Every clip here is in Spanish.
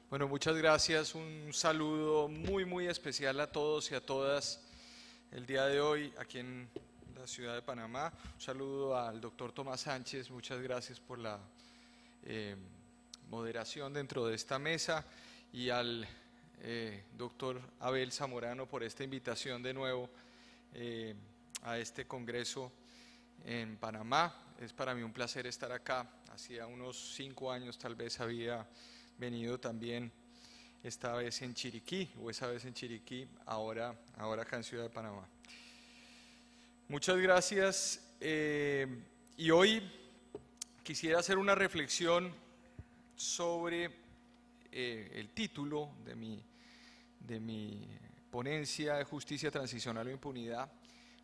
Bueno, muchas gracias. Un saludo muy especial a todos y a todas el día de hoy aquí en la ciudad de Panamá. Un saludo al doctor Tomás Sánchez. Muchas gracias por la eh, moderación dentro de esta mesa y al doctor Abel Zamorano por esta invitación de nuevo eh, a este congreso en Panamá. Es para mí un placer estar acá. Hacía unos 5 años tal vez había venido también, esta vez en Chiriquí, o esa vez en Chiriquí, ahora acá en Ciudad de Panamá. Muchas gracias. Y hoy quisiera hacer una reflexión sobre el título de mi ponencia de Justicia Transicional o Impunidad,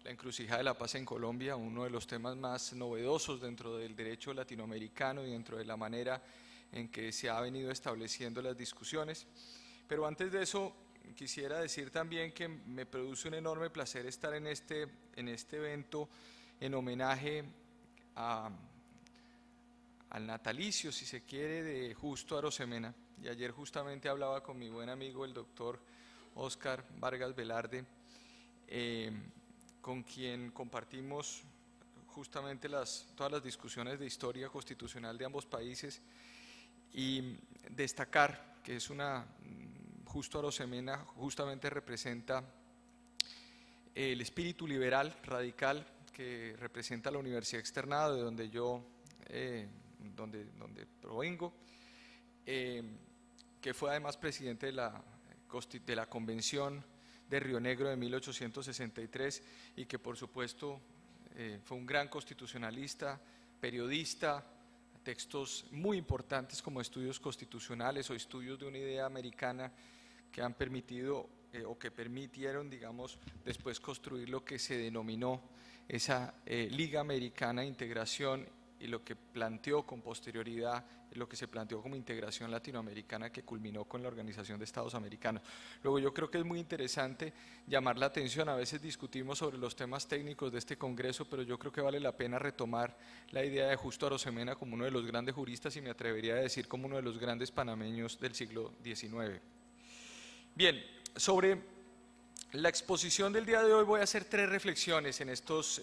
la encrucijada de la paz en Colombia, uno de los temas más novedosos dentro del derecho latinoamericano y dentro de la manera en que se ha venido estableciendo las discusiones. Pero antes de eso, quisiera decir también que me produce un enorme placer estar en este evento en homenaje al natalicio, si se quiere, de Justo Arosemena. Y ayer justamente hablaba con mi buen amigo el doctor Óscar Vargas Velarde, con quien compartimos justamente todas las discusiones de historia constitucional de ambos países, y destacar que Justo Arosemena justamente representa el espíritu liberal, radical, que representa la Universidad Externado, de donde yo donde provengo, que fue además presidente de la Convención de Río Negro de 1863 y que por supuesto fue un gran constitucionalista, periodista, textos muy importantes como estudios constitucionales o estudios de una idea americana que han permitido o que permitieron, digamos, después construir lo que se denominó esa Liga Americana de Integración y lo que planteó con posterioridad, lo que se planteó como integración latinoamericana que culminó con la Organización de Estados Americanos. Luego yo creo que es muy interesante llamar la atención, a veces discutimos sobre los temas técnicos de este congreso, pero yo creo que vale la pena retomar la idea de Justo Arosemena como uno de los grandes juristas y me atrevería a decir como uno de los grandes panameños del siglo XIX. Bien, sobre la exposición del día de hoy voy a hacer 3 reflexiones en estos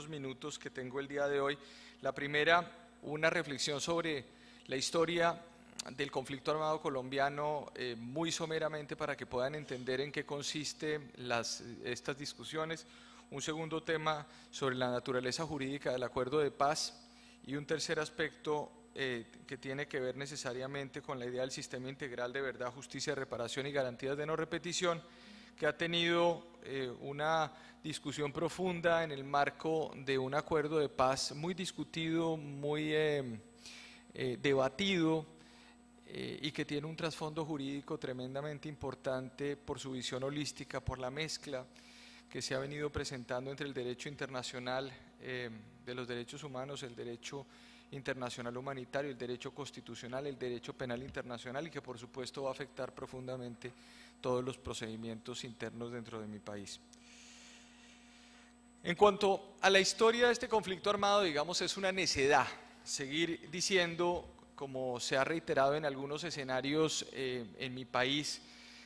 minutos que tengo el día de hoy. La primera, una reflexión sobre la historia del conflicto armado colombiano muy someramente para que puedan entender en qué consisten estas discusiones. Un segundo tema sobre la naturaleza jurídica del acuerdo de paz y un tercer aspecto que tiene que ver necesariamente con la idea del sistema integral de verdad, justicia, reparación y garantías de no repetición, que ha tenido una discusión profunda en el marco de un acuerdo de paz muy discutido, muy debatido y que tiene un trasfondo jurídico tremendamente importante por su visión holística, por la mezcla que se ha venido presentando entre el derecho internacional de los derechos humanos, el derecho internacional humanitario, el derecho constitucional, el derecho penal internacional y que por supuesto va a afectar profundamente todos los procedimientos internos dentro de mi país. En cuanto a la historia de este conflicto armado, digamos, es una necedad seguir diciendo, como se ha reiterado en algunos escenarios en mi país,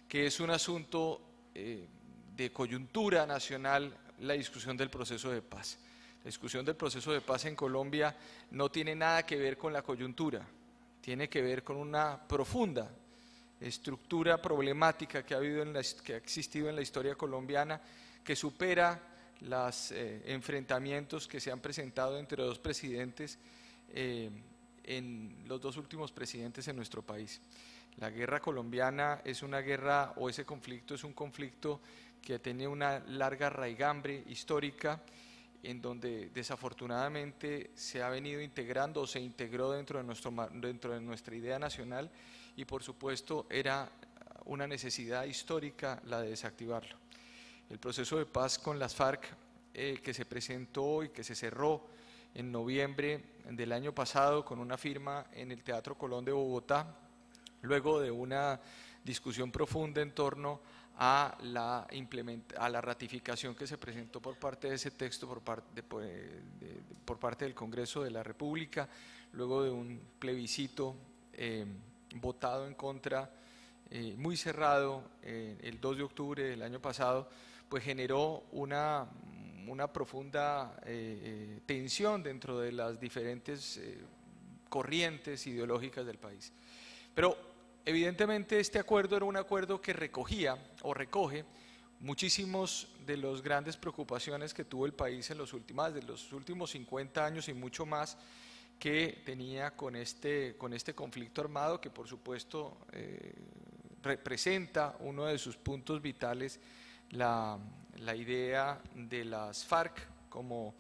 que es un asunto de coyuntura nacional la discusión del proceso de paz. La discusión del proceso de paz en Colombia no tiene nada que ver con la coyuntura, tiene que ver con una profunda estructura problemática que ha existido en la historia colombiana, que supera los enfrentamientos que se han presentado entre dos presidentes, en los 2 últimos presidentes en nuestro país. La guerra colombiana es una guerra, o ese conflicto es un conflicto que tiene una larga raigambre histórica, en donde desafortunadamente se ha venido integrando o se integró dentro de nuestra idea nacional y por supuesto era una necesidad histórica la de desactivarlo. El proceso de paz con las FARC que se presentó y que se cerró en noviembre del año pasado con una firma en el Teatro Colón de Bogotá, luego de una discusión profunda en torno a la ratificación que se presentó por parte de ese texto por parte del Congreso de la República, luego de un plebiscito votado en contra, muy cerrado, el 2 de octubre del año pasado, pues generó una profunda tensión dentro de las diferentes corrientes ideológicas del país. Pero evidentemente este acuerdo era un acuerdo que recogía o recoge muchísimos de las grandes preocupaciones que tuvo el país en los últimos 50 años y mucho más, que tenía con este conflicto armado, que por supuesto representa uno de sus puntos vitales, la idea de las FARC como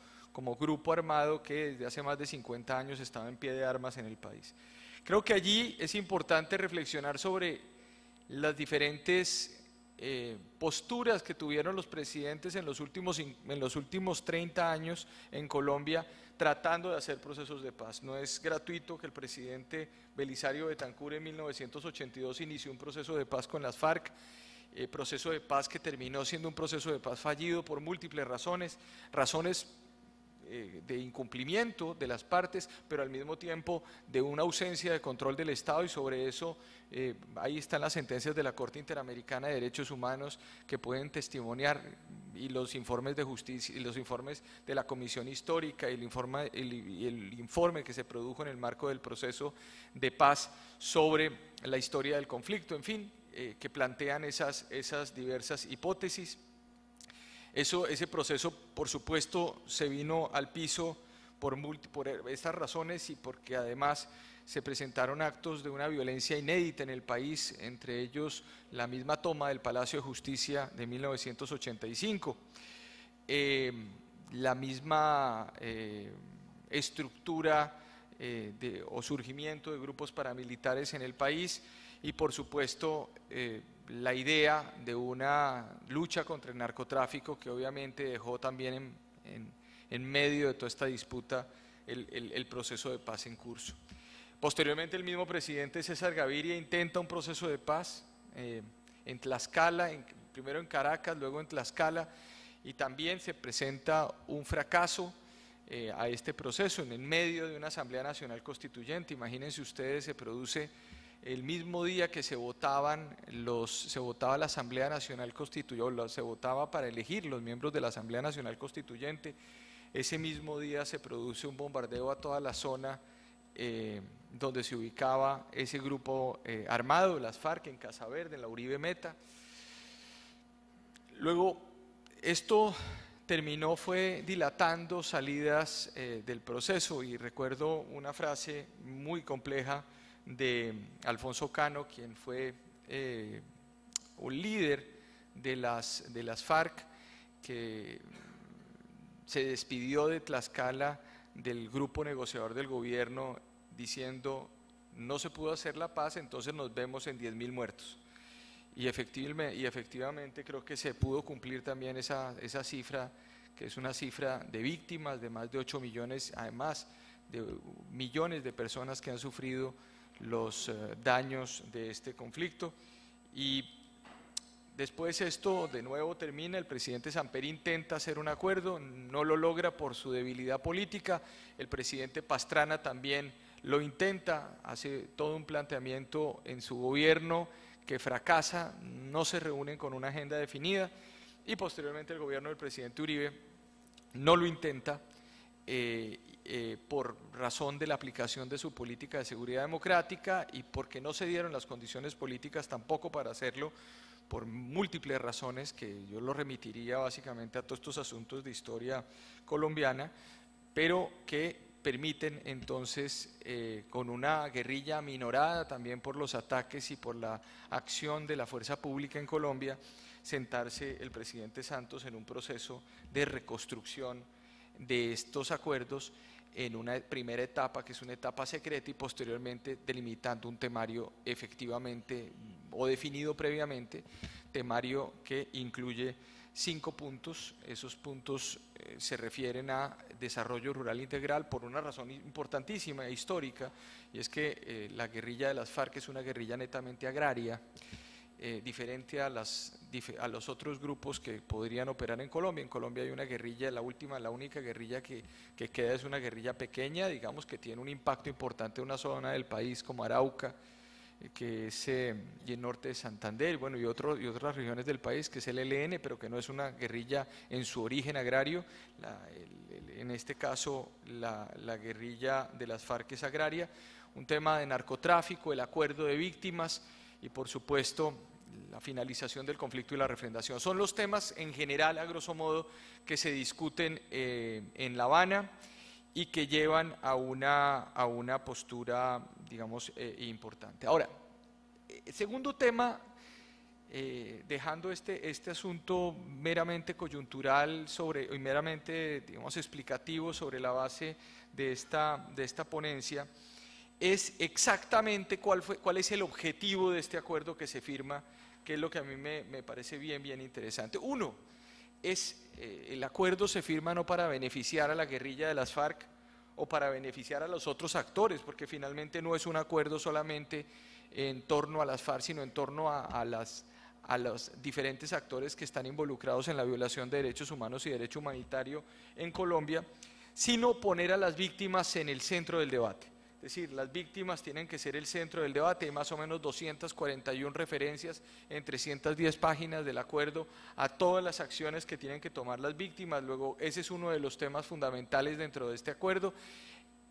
grupo armado que desde hace más de 50 años estaba en pie de armas en el país. Creo que allí es importante reflexionar sobre las diferentes posturas que tuvieron los presidentes en los últimos 30 años en Colombia tratando de hacer procesos de paz. No es gratuito que el presidente Belisario Betancur en 1982 inició un proceso de paz con las FARC, proceso de paz que terminó siendo un proceso de paz fallido por múltiples razones de incumplimiento de las partes, pero al mismo tiempo de una ausencia de control del Estado, y sobre eso ahí están las sentencias de la Corte Interamericana de Derechos Humanos que pueden testimoniar, y los informes de justicia y los informes de la Comisión Histórica y el informe que se produjo en el marco del proceso de paz sobre la historia del conflicto, en fin, que plantean esas diversas hipótesis. Ese proceso, por supuesto, se vino al piso por estas razones, y porque además se presentaron actos de una violencia inédita en el país, entre ellos la misma toma del Palacio de Justicia de 1985, la misma estructura o surgimiento de grupos paramilitares en el país, y por supuesto la idea de una lucha contra el narcotráfico, que obviamente dejó también en medio de toda esta disputa el proceso de paz en curso. Posteriormente el mismo presidente César Gaviria intenta un proceso de paz en Tlaxcala, primero en Caracas, luego en Tlaxcala, y también se presenta un fracaso a este proceso en medio de una Asamblea Nacional Constituyente. Imagínense ustedes, se produce el mismo día que se votaba la Asamblea Nacional Constituyente, se votaba para elegir los miembros de la Asamblea Nacional Constituyente. Ese mismo día se produce un bombardeo a toda la zona donde se ubicaba ese grupo armado, las FARC, en Casa Verde, en la Uribe Meta. Luego, esto fue dilatando salidas del proceso, y recuerdo una frase muy compleja de Alfonso Cano, quien fue un líder de las FARC, que se despidió de Tlaxcala del grupo negociador del gobierno diciendo: no se pudo hacer la paz, entonces nos vemos en 10.000 muertos. Y efectivamente creo que se pudo cumplir también esa cifra, que es una cifra de víctimas de más de 8 millones, además de millones de personas que han sufrido los daños de este conflicto. Y después esto de nuevo termina, el presidente Samper intenta hacer un acuerdo, no lo logra por su debilidad política, el presidente Pastrana también lo intenta, hace todo un planteamiento en su gobierno que fracasa, no se reúnen con una agenda definida, y posteriormente el gobierno del presidente Uribe no lo intenta por razón de la aplicación de su política de seguridad democrática, y porque no se dieron las condiciones políticas tampoco para hacerlo, por múltiples razones que yo lo remitiría básicamente a todos estos asuntos de historia colombiana, pero que permiten entonces, con una guerrilla aminorada también por los ataques y por la acción de la fuerza pública en Colombia, sentarse el presidente Santos en un proceso de reconstrucción de estos acuerdos en una primera etapa, que es una etapa secreta, y posteriormente delimitando un temario efectivamente o definido previamente, temario que incluye 5 puntos. Esos puntos se refieren a desarrollo rural integral por una razón importantísima e histórica, y es que la guerrilla de las FARC es una guerrilla netamente agraria, diferente a los otros grupos que podrían operar en Colombia. En Colombia hay una guerrilla, la única guerrilla que queda es una guerrilla pequeña, digamos, que tiene un impacto importante en una zona del país como Arauca, que es y el norte de Santander, bueno, y otras regiones del país, que es el ELN, pero que no es una guerrilla en su origen agrario. En este caso, la guerrilla de las FARC es agraria. Un tema de narcotráfico, el acuerdo de víctimas y, por supuesto, la finalización del conflicto y la refrendación. Son los temas en general, a grosso modo, que se discuten en La Habana y que llevan a una postura, digamos, importante. Ahora, segundo tema, dejando este asunto meramente coyuntural y meramente, digamos, explicativo sobre la base de esta ponencia, es exactamente cuál es el objetivo de este acuerdo que se firma, que es lo que a mí me parece bien interesante. Uno, el acuerdo se firma no para beneficiar a la guerrilla de las FARC o para beneficiar a los otros actores, porque finalmente no es un acuerdo solamente en torno a las FARC, sino en torno a los diferentes actores que están involucrados en la violación de derechos humanos y derecho humanitario en Colombia, sino poner a las víctimas en el centro del debate. Es decir, las víctimas tienen que ser el centro del debate. Hay más o menos 241 referencias en 310 páginas del acuerdo a todas las acciones que tienen que tomar las víctimas. Luego, ese es uno de los temas fundamentales dentro de este acuerdo,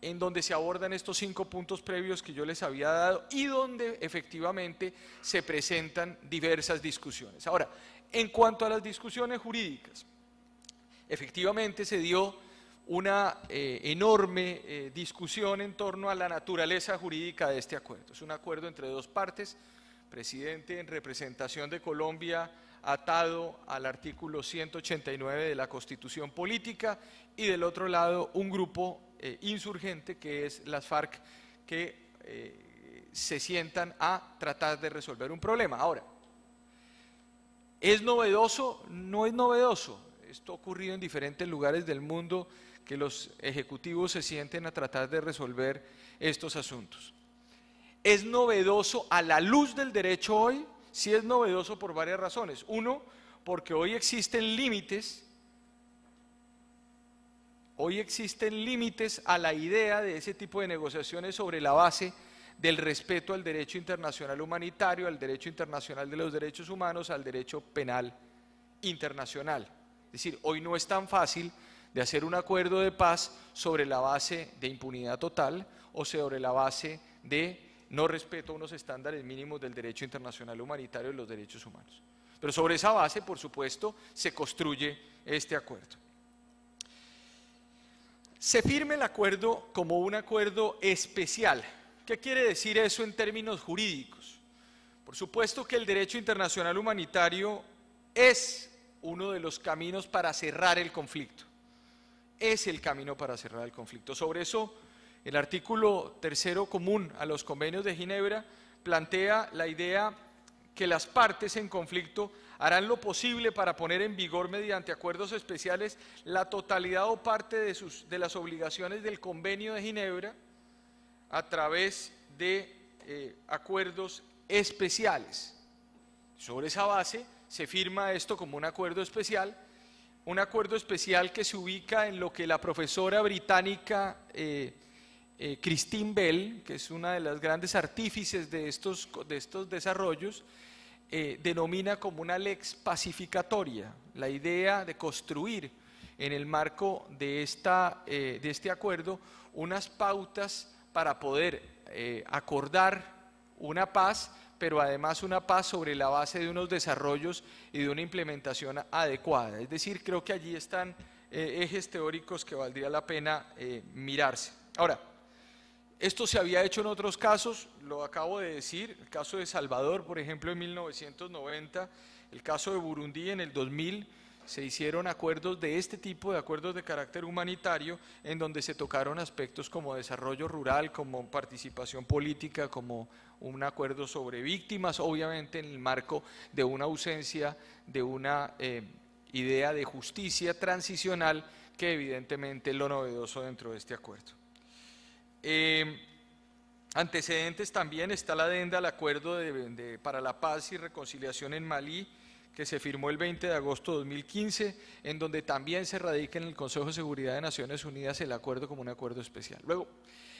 en donde se abordan estos 5 puntos previos que yo les había dado y donde efectivamente se presentan diversas discusiones. Ahora, en cuanto a las discusiones jurídicas, efectivamente se dio una enorme discusión en torno a la naturaleza jurídica de este acuerdo. Es un acuerdo entre dos partes, presidente en representación de Colombia atado al artículo 189 de la Constitución Política y del otro lado un grupo insurgente que es las FARC que se sientan a tratar de resolver un problema. Ahora, ¿es novedoso? No es novedoso. Esto ha ocurrido en diferentes lugares del mundo, que los ejecutivos se sienten a tratar de resolver estos asuntos. ¿Es novedoso a la luz del derecho hoy? Sí, es novedoso por varias razones. Uno, porque hoy existen límites a la idea de ese tipo de negociaciones sobre la base del respeto al derecho internacional humanitario, al derecho internacional de los derechos humanos, al derecho penal internacional. Es decir, hoy no es tan fácil de hacer un acuerdo de paz sobre la base de impunidad total o sobre la base de no respeto a unos estándares mínimos del derecho internacional humanitario y los derechos humanos. Pero sobre esa base, por supuesto, se construye este acuerdo. Se firma el acuerdo como un acuerdo especial. ¿Qué quiere decir eso en términos jurídicos? Por supuesto que el derecho internacional humanitario es uno de los caminos para cerrar el conflicto. Es el camino para cerrar el conflicto. Sobre eso, el artículo 3º común a los convenios de Ginebra plantea la idea que las partes en conflicto harán lo posible para poner en vigor mediante acuerdos especiales la totalidad o parte de las obligaciones del convenio de Ginebra a través de acuerdos especiales. Sobre esa base se firma esto como un acuerdo especial que se ubica en lo que la profesora británica Christine Bell, que es una de las grandes artífices de estos desarrollos, denomina como una lex pacificatoria, la idea de construir en el marco de este acuerdo unas pautas para poder acordar una paz, pero además una paz sobre la base de unos desarrollos y de una implementación adecuada. Es decir, creo que allí están ejes teóricos que valdría la pena mirarse. Ahora, esto se había hecho en otros casos, lo acabo de decir, el caso de Salvador, por ejemplo, en 1990, el caso de Burundi en el 2000, se hicieron acuerdos de este tipo, de acuerdos de carácter humanitario, en donde se tocaron aspectos como desarrollo rural, como participación política, como un acuerdo sobre víctimas, obviamente en el marco de una ausencia de una idea de justicia transicional, que evidentemente es lo novedoso dentro de este acuerdo. Antecedentes también está la adenda al acuerdo para la paz y reconciliación en Malí, que se firmó el 20 de agosto de 2015, en donde también se radica en el Consejo de Seguridad de Naciones Unidas el acuerdo como un acuerdo especial. Luego,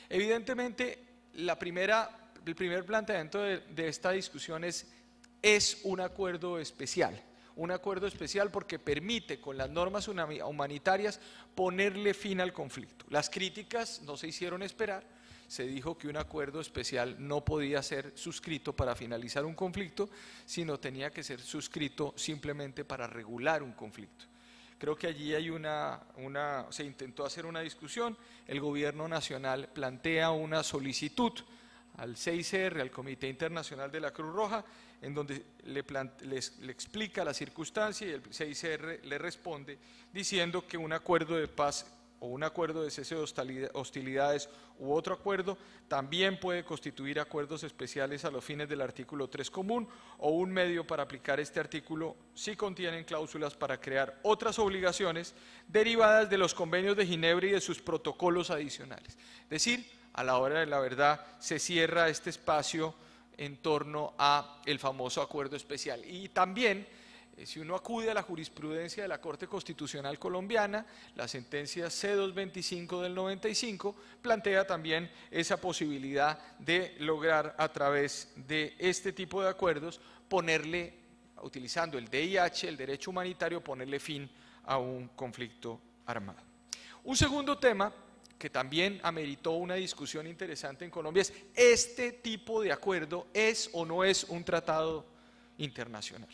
evidentemente, la primera el primer planteamiento de esta discusión es un acuerdo especial. Un acuerdo especial porque permite con las normas humanitarias ponerle fin al conflicto. Las críticas no se hicieron esperar, se dijo que un acuerdo especial no podía ser suscrito para finalizar un conflicto, sino tenía que ser suscrito simplemente para regular un conflicto. Creo que allí hay se intentó hacer una discusión, el gobierno nacional plantea una solicitud al CICR, al Comité Internacional de la Cruz Roja, en donde le explica la circunstancia y el CICR le responde diciendo que un acuerdo de paz o un acuerdo de cese de hostilidades u otro acuerdo también puede constituir acuerdos especiales a los fines del artículo 3 común o un medio para aplicar este artículo si contienen cláusulas para crear otras obligaciones derivadas de los convenios de Ginebra y de sus protocolos adicionales. Es decir, a la hora de la verdad se cierra este espacio en torno a el famoso acuerdo especial. Y también, si uno acude a la jurisprudencia de la Corte Constitucional Colombiana, la sentencia C225 del 95 plantea también esa posibilidad de lograr a través de este tipo de acuerdos ponerle, utilizando el DIH, el derecho humanitario, ponerle fin a un conflicto armado. Un segundo tema que también ameritó una discusión interesante en Colombia es: ¿este tipo de acuerdo es o no es un tratado internacional?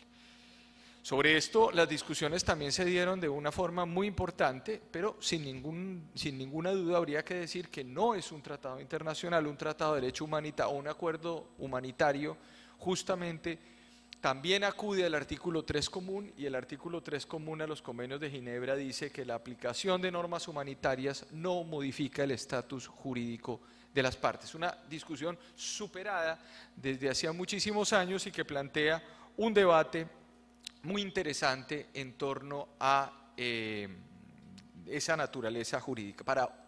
Sobre esto las discusiones también se dieron de una forma muy importante, pero sin ninguna duda habría que decir que no es un tratado internacional, un tratado de derecho humanitario o un acuerdo humanitario. Justamente también acude al artículo 3 común, y el artículo 3 común a los convenios de Ginebra dice que la aplicación de normas humanitarias no modifica el estatus jurídico de las partes. Una discusión superada desde hacía muchísimos años y que plantea un debate muy interesante en torno a esa naturaleza jurídica. Para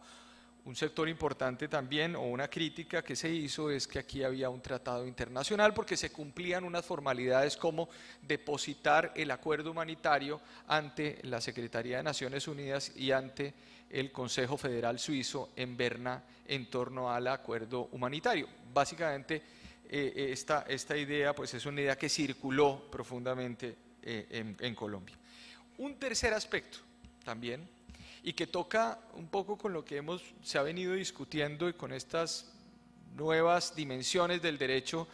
un sector importante también, o una crítica que se hizo, es que aquí había un tratado internacional porque se cumplían unas formalidades como depositar el acuerdo humanitario ante la Secretaría de Naciones Unidas y ante el Consejo Federal Suizo en Berna en torno al acuerdo humanitario. Básicamente esta idea pues es una idea que circuló profundamente en Colombia. Un tercer aspecto también, y que toca un poco con lo que se ha venido discutiendo y con estas nuevas dimensiones del derecho,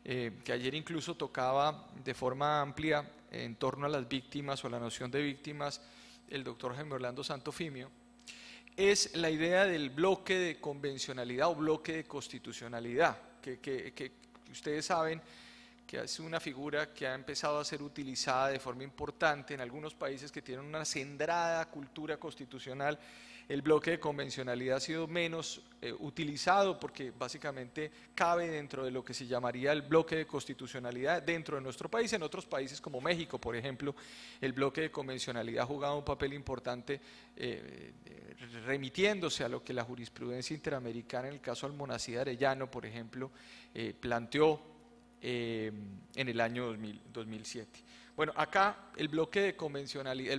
que ayer incluso tocaba de forma amplia en torno a las víctimas o la noción de víctimas el doctor Jaime Orlando Santofimio, es la idea del bloque de convencionalidad o bloque de constitucionalidad, que ustedes saben que es una figura que ha empezado a ser utilizada de forma importante en algunos países que tienen una centrada cultura constitucional. El bloque de convencionalidad ha sido menos utilizado porque básicamente cabe dentro de lo que se llamaría el bloque de constitucionalidad dentro de nuestro país. En otros países como México, por ejemplo, el bloque de convencionalidad ha jugado un papel importante remitiéndose a lo que la jurisprudencia interamericana, en el caso Almonacid Arellano, por ejemplo, planteó en el año 2007. Bueno, acá el bloque de convencionalidad,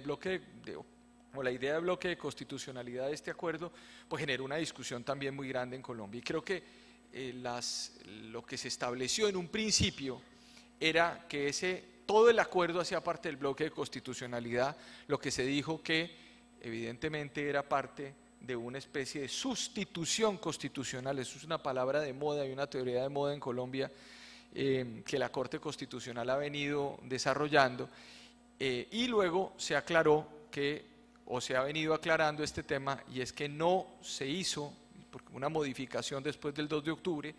o la idea de bloque de constitucionalidad de este acuerdo, pues generó una discusión también muy grande en Colombia. Y creo que lo que se estableció en un principio era que todo el acuerdo hacía parte del bloque de constitucionalidad, lo que se dijo que evidentemente era parte de una especie de sustitución constitucional. Eso es una palabra de moda y una teoría de moda en Colombia, que la Corte Constitucional ha venido desarrollando, y luego se aclaró o se ha venido aclarando este tema, y es que no se hizo una modificación después del 2 de octubre,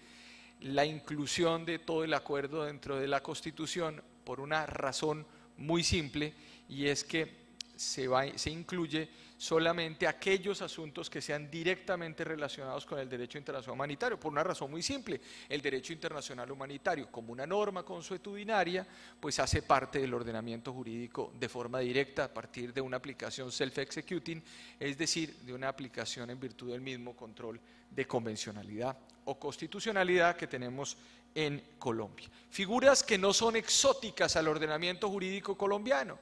la inclusión de todo el acuerdo dentro de la Constitución por una razón muy simple, y es que se incluye solamente aquellos asuntos que sean directamente relacionados con el derecho internacional humanitario, por una razón muy simple. El derecho internacional humanitario, como una norma consuetudinaria, pues hace parte del ordenamiento jurídico de forma directa a partir de una aplicación self-executing, es decir, de una aplicación en virtud del mismo control de convencionalidad o constitucionalidad que tenemos en Colombia. Figuras que no son exóticas al ordenamiento jurídico colombiano.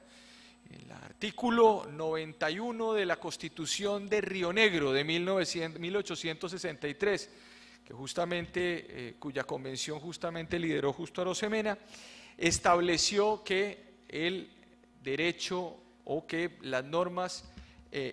El artículo 91 de la Constitución de Río Negro de 1863, que cuya convención justamente lideró Justo Arosemena, estableció que el derecho o que las normas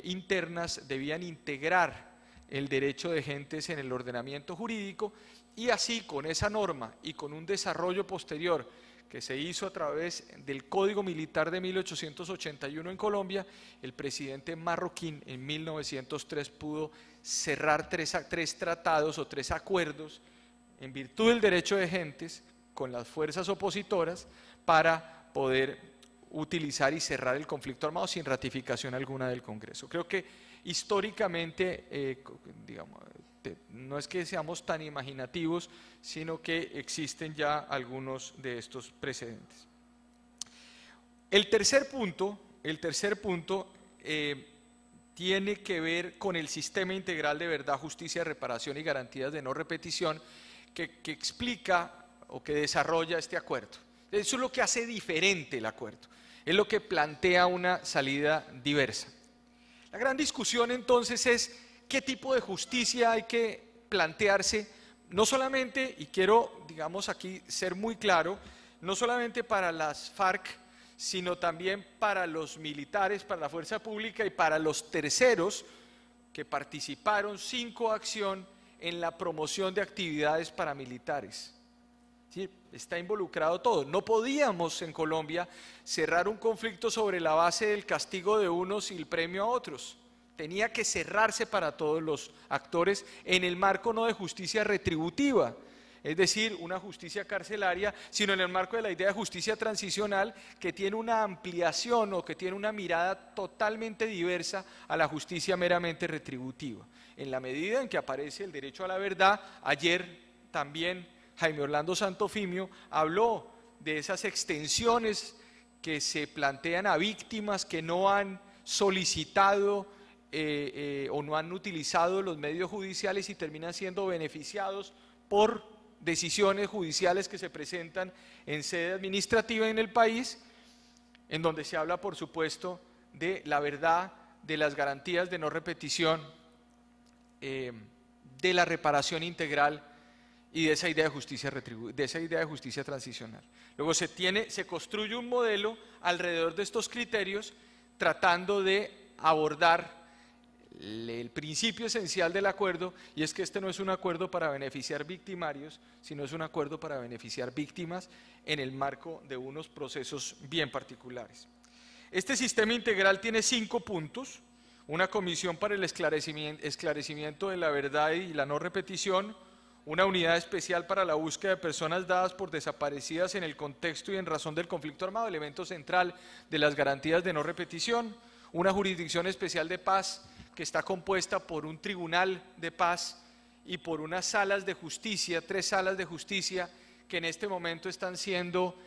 internas debían integrar el derecho de gentes en el ordenamiento jurídico, y así con esa norma y con un desarrollo posterior que se hizo a través del Código Militar de 1881 en Colombia, el presidente Marroquín en 1903 pudo cerrar tres tratados o tres acuerdos en virtud del derecho de gentes con las fuerzas opositoras para poder utilizar y cerrar el conflicto armado sin ratificación alguna del Congreso. Creo que históricamente, no es que seamos tan imaginativos, sino que existen ya algunos de estos precedentes. El tercer punto tiene que ver con el sistema integral de verdad, justicia, reparación y garantías de no repetición que explica o que desarrolla este acuerdo. Eso es lo que hace diferente el acuerdo, es lo que plantea una salida diversa. La gran discusión entonces es qué tipo de justicia hay que plantearse, no solamente, y quiero, aquí ser muy claro, no solamente para las FARC, sino también para los militares, para la fuerza pública y para los terceros que participaron sin coacción en la promoción de actividades paramilitares. ¿Sí? Está involucrado todo. No podíamos en Colombia cerrar un conflicto sobre la base del castigo de unos y el premio a otros. Tenía que cerrarse para todos los actores en el marco no de justicia retributiva, es decir, una justicia carcelaria, sino en el marco de la idea de justicia transicional, que tiene una ampliación o que tiene una mirada totalmente diversa a la justicia meramente retributiva. En la medida en que aparece el derecho a la verdad, ayer también Jaime Orlando Santofimio habló de esas extensiones que se plantean a víctimas que no han solicitado o no han utilizado los medios judiciales y terminan siendo beneficiados por decisiones judiciales que se presentan en sede administrativa en el país, en donde se habla, por supuesto, de la verdad, de las garantías de no repetición, de la reparación integral y de esa idea de justicia transicional. Luego se construye un modelo alrededor de estos criterios, tratando de abordar el principio esencial del acuerdo, y es que este no es un acuerdo para beneficiar victimarios, sino es un acuerdo para beneficiar víctimas en el marco de unos procesos bien particulares. Este sistema integral tiene 5 puntos: una comisión para el esclarecimiento de la verdad y la no repetición, una unidad especial para la búsqueda de personas dadas por desaparecidas en el contexto y en razón del conflicto armado, elemento central de las garantías de no repetición, una jurisdicción especial de paz que está compuesta por un tribunal de paz y por unas salas de justicia, 3 salas de justicia que en este momento están siendo,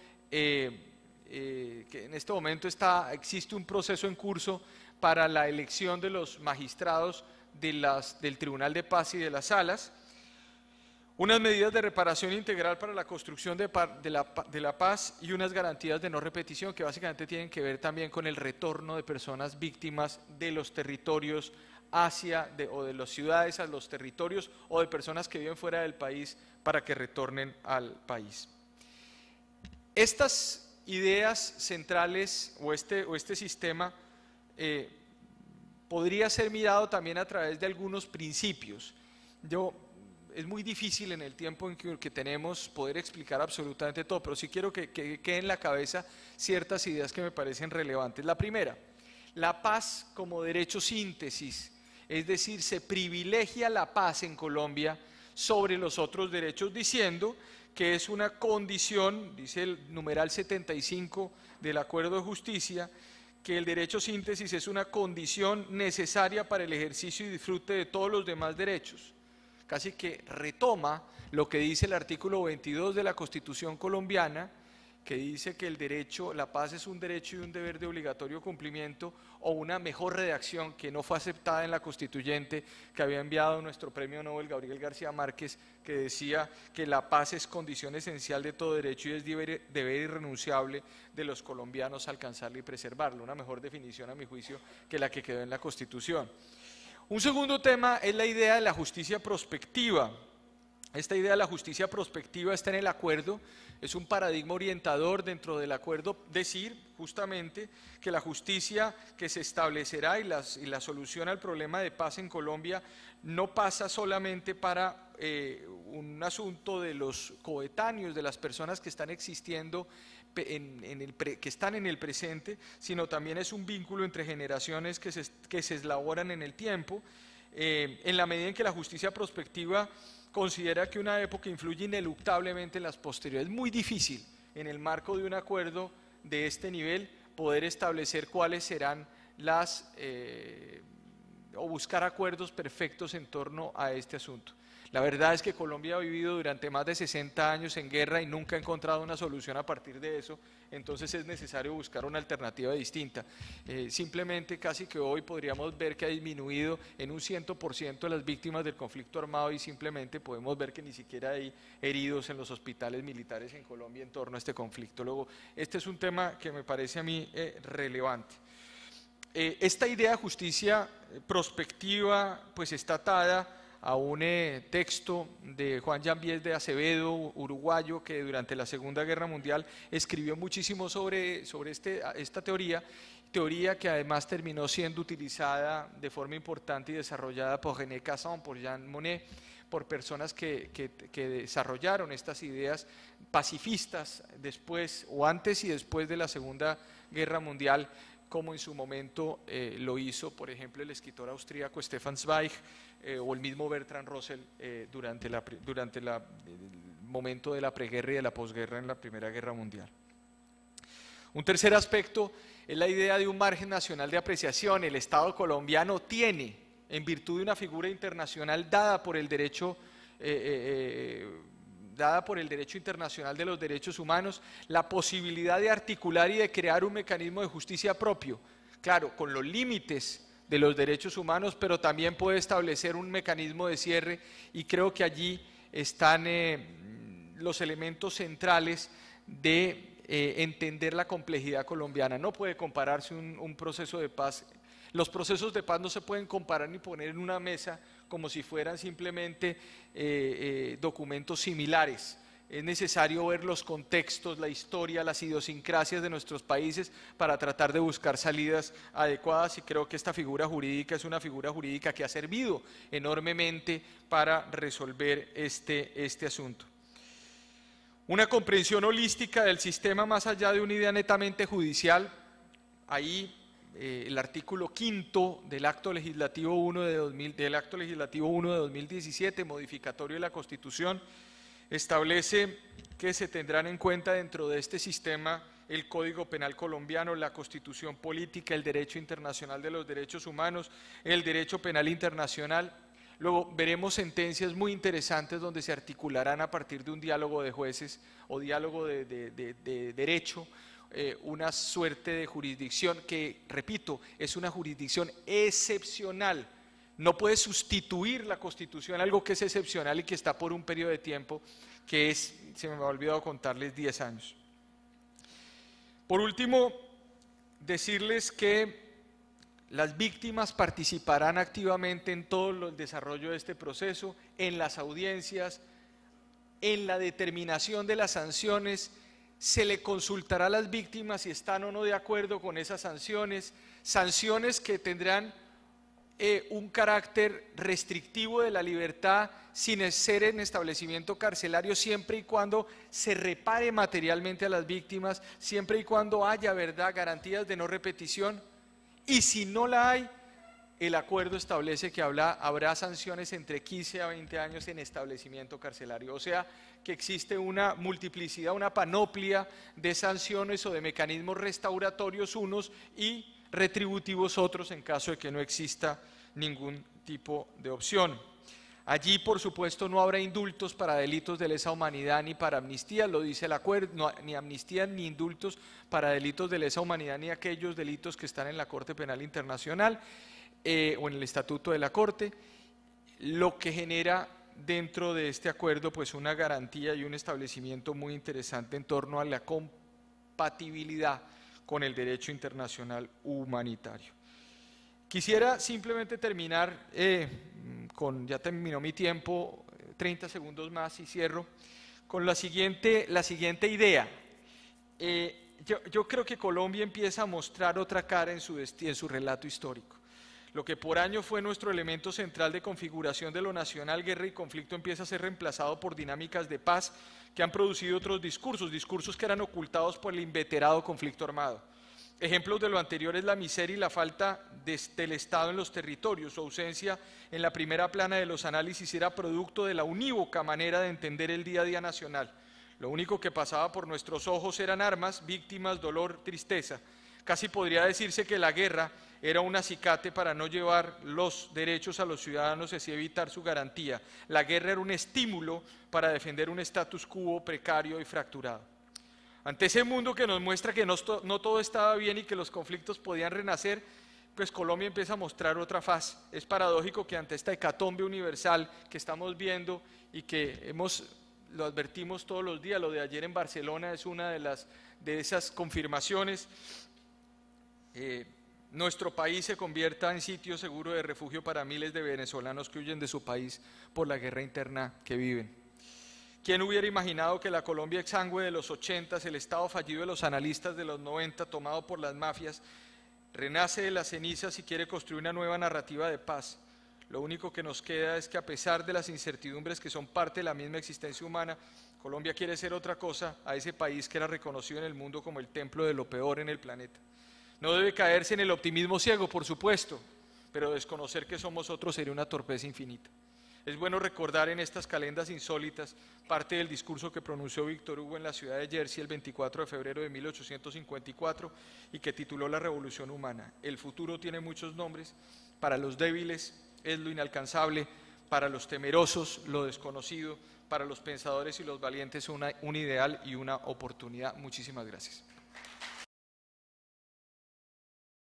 existe un proceso en curso para la elección de los magistrados del Tribunal de Paz y de las salas, unas medidas de reparación integral para la construcción de la paz y unas garantías de no repetición que básicamente tienen que ver también con el retorno de personas víctimas de los territorios o de las ciudades a los territorios, o de personas que viven fuera del país para que retornen al país. Estas ideas centrales o este sistema podría ser mirado también a través de algunos principios. Es muy difícil en el tiempo en que tenemos poder explicar absolutamente todo, pero sí quiero que quede en la cabeza ciertas ideas que me parecen relevantes. La primera, la paz como derecho síntesis, es decir, se privilegia la paz en Colombia sobre los otros derechos, diciendo que es una condición, dice el numeral 75 del Acuerdo de Justicia, que el derecho síntesis es una condición necesaria para el ejercicio y disfrute de todos los demás derechos. Casi que retoma lo que dice el artículo 22 de la Constitución colombiana, que dice que la paz es un derecho y un deber de obligatorio cumplimiento, o una mejor redacción que no fue aceptada en la constituyente que había enviado nuestro premio Nobel Gabriel García Márquez, que decía que la paz es condición esencial de todo derecho y es deber irrenunciable de los colombianos alcanzarlo y preservarlo. Una mejor definición, a mi juicio, que la que quedó en la Constitución. Un segundo tema es la idea de la justicia prospectiva. Esta idea de la justicia prospectiva está en el acuerdo, es un paradigma orientador dentro del acuerdo, decir justamente que la justicia que se establecerá y la solución al problema de paz en Colombia no pasa solamente para un asunto de los coetáneos, de las personas que están existiendo, que están en el presente, sino también es un vínculo entre generaciones que se elaboran en el tiempo, en la medida en que la justicia prospectiva considera que una época influye ineluctablemente en las posteriores. Es muy difícil en el marco de un acuerdo de este nivel poder establecer cuáles serán o buscar acuerdos perfectos en torno a este asunto. La verdad es que Colombia ha vivido durante más de 60 años en guerra y nunca ha encontrado una solución a partir de eso, entonces es necesario buscar una alternativa distinta. Simplemente casi que hoy podríamos ver que ha disminuido en un 100% las víctimas del conflicto armado y simplemente podemos ver que ni siquiera hay heridos en los hospitales militares en Colombia en torno a este conflicto. Luego, este es un tema que me parece a mí relevante. Esta idea de justicia prospectiva pues está atada a un texto de Juan Yáñez de Acevedo, uruguayo, que durante la Segunda Guerra Mundial escribió muchísimo sobre esta teoría que además terminó siendo utilizada de forma importante y desarrollada por René Cassin, por Jean Monnet, por personas que desarrollaron estas ideas pacifistas después o antes y después de la Segunda Guerra Mundial, como en su momento lo hizo, por ejemplo, el escritor austríaco Stefan Zweig o el mismo Bertrand Russell durante el momento de la preguerra y de la posguerra en la Primera Guerra Mundial. Un tercer aspecto es la idea de un margen nacional de apreciación. El Estado colombiano tiene, en virtud de una figura internacional dada por el derecho internacional de los derechos humanos, la posibilidad de articular y de crear un mecanismo de justicia propio, claro, con los límites de los derechos humanos, pero también puede establecer un mecanismo de cierre, y creo que allí están los elementos centrales de entender la complejidad colombiana. No puede compararse un proceso de paz. Los procesos de paz no se pueden comparar ni poner en una mesa como si fueran simplemente documentos similares. Es necesario ver los contextos, la historia, las idiosincrasias de nuestros países para tratar de buscar salidas adecuadas, y creo que esta figura jurídica es una figura jurídica que ha servido enormemente para resolver este asunto. Una comprensión holística del sistema más allá de una idea netamente judicial. Ahí el artículo 5 del Acto Legislativo 1 de 2017, modificatorio de la Constitución, establece que se tendrán en cuenta dentro de este sistema el Código Penal colombiano, la Constitución política, el derecho internacional de los derechos humanos, el derecho penal internacional. Luego veremos sentencias muy interesantes donde se articularán a partir de un diálogo de jueces o diálogo de derecho, una suerte de jurisdicción que, repito, es una jurisdicción excepcional. No puede sustituir la Constitución, algo que es excepcional y que está por un periodo de tiempo que es, se me ha olvidado contarles, 10 años. Por último, decirles que las víctimas participarán activamente en todo el desarrollo de este proceso, en las audiencias, en la determinación de las sanciones. Se le consultará a las víctimas si están o no de acuerdo con esas sanciones que tendrán un carácter restrictivo de la libertad sin ser en establecimiento carcelario, siempre y cuando se repare materialmente a las víctimas, siempre y cuando haya, ¿verdad?, garantías de no repetición. Y si no la hay, el acuerdo establece que habrá sanciones entre 15 a 20 años en establecimiento carcelario. O sea, que existe una multiplicidad, una panoplia de sanciones o de mecanismos restauratorios unos y retributivos otros en caso de que no exista ningún tipo de opción. Allí, por supuesto, no habrá indultos para delitos de lesa humanidad ni para amnistía, lo dice el acuerdo, no, ni amnistía ni indultos para delitos de lesa humanidad ni aquellos delitos que están en la Corte Penal Internacional o en el Estatuto de la Corte, lo que genera dentro de este acuerdo pues una garantía y un establecimiento muy interesante en torno a la compatibilidad con el derecho internacional humanitario. Quisiera simplemente terminar ya terminó mi tiempo, 30 segundos más y cierro, con la siguiente idea. Yo creo que Colombia empieza a mostrar otra cara en su relato histórico. Lo que por años fue nuestro elemento central de configuración de lo nacional, guerra y conflicto, empieza a ser reemplazado por dinámicas de paz que han producido otros discursos que eran ocultados por el inveterado conflicto armado. Ejemplos de lo anterior es la miseria y la falta del Estado en los territorios. Su ausencia en la primera plana de los análisis era producto de la unívoca manera de entender el día a día nacional. Lo único que pasaba por nuestros ojos eran armas, víctimas, dolor, tristeza. Casi podría decirse que la guerra era un acicate para no llevar los derechos a los ciudadanos y así evitar su garantía. La guerra era un estímulo para defender un status quo precario y fracturado. Ante ese mundo que nos muestra que no todo estaba bien y que los conflictos podían renacer, pues Colombia empieza a mostrar otra faz. Es paradójico que ante esta hecatombe universal que estamos viendo y que lo advertimos todos los días, lo de ayer en Barcelona es una de esas confirmaciones, nuestro país se convierta en sitio seguro de refugio para miles de venezolanos que huyen de su país por la guerra interna que viven. ¿Quién hubiera imaginado que la Colombia exangüe de los 80, el estado fallido de los analistas de los 90, tomado por las mafias, renace de las cenizas y quiere construir una nueva narrativa de paz? Lo único que nos queda es que, a pesar de las incertidumbres que son parte de la misma existencia humana, Colombia quiere ser otra cosa a ese país que era reconocido en el mundo como el templo de lo peor en el planeta. No debe caerse en el optimismo ciego, por supuesto, pero desconocer que somos otros sería una torpeza infinita. Es bueno recordar en estas calendas insólitas parte del discurso que pronunció Víctor Hugo en la ciudad de Jersey el 24 de febrero de 1854 y que tituló La Revolución Humana. El futuro tiene muchos nombres, para los débiles es lo inalcanzable, para los temerosos lo desconocido, para los pensadores y los valientes un ideal y una oportunidad. Muchísimas gracias.